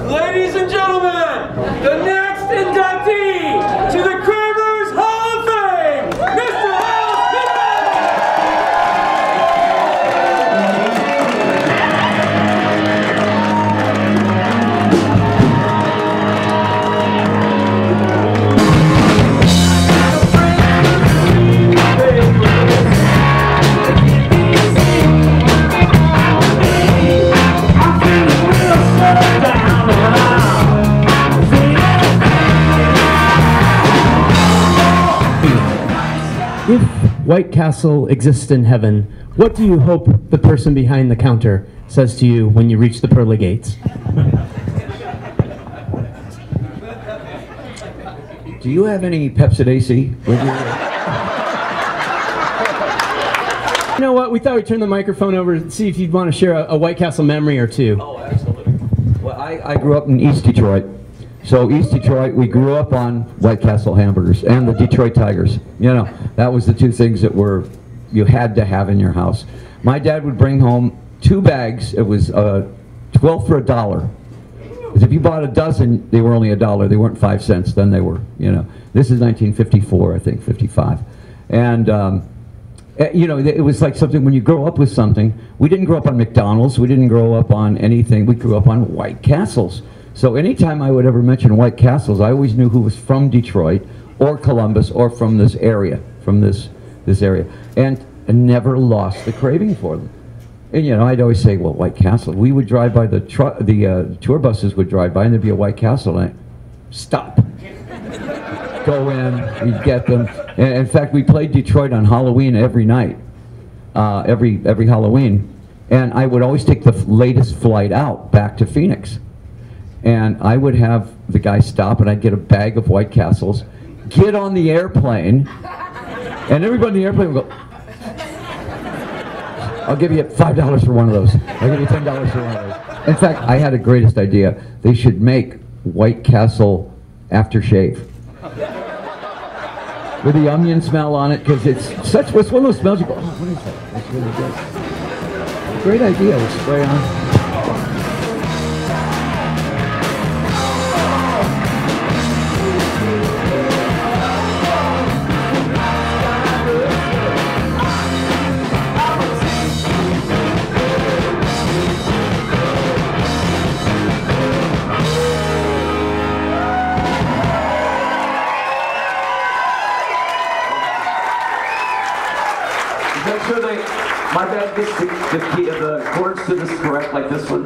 Ladies and gentlemen, the next inductee to the Craver's Hall of Fame, Mr. If White Castle exists in heaven, what do you hope the person behind the counter says to you when you reach the pearly gates? Do you have any Pepsid AC with you? You know what? We thought we'd turn the microphone over and see if you'd want to share a White Castle memory or two. Oh, absolutely. Well, I grew up in East Detroit. So East Detroit, we grew up on White Castle hamburgers and the Detroit Tigers. You know, that was the two things that you had to have in your house. My dad would bring home 2 bags. It was 12 for $1. Because if you bought a dozen, they were only $1. They weren't 5 cents. Then they were, you know. This is 1954, I think, 55. And, you know, it was like something, when you grow up with something, we didn't grow up on McDonald's. We didn't grow up on anything. We grew up on White Castles. So anytime I would ever mention White Castles, I always knew who was from Detroit or Columbus or from this area, and I never lost the craving for them. And you know, I'd always say, well, White Castle. We would drive by the tour buses would drive by, and there'd be a White Castle, and I'd stop, go in, we'd get them. And in fact, we played Detroit on Halloween every night, every Halloween, and I would always take the latest flight out back to Phoenix. And I would have the guy stop, and I'd get a bag of White Castles, get on the airplane, and everybody in the airplane would go, I'll give you $5 for one of those. I'll give you $10 for one of those. In fact, I had a greatest idea. They should make White Castle aftershave. With the onion smell on it, because it's one of those smells you go, oh, what is that? That's really good. Great idea to spray on. Make sure my dad gets the chords to this correct, like this one.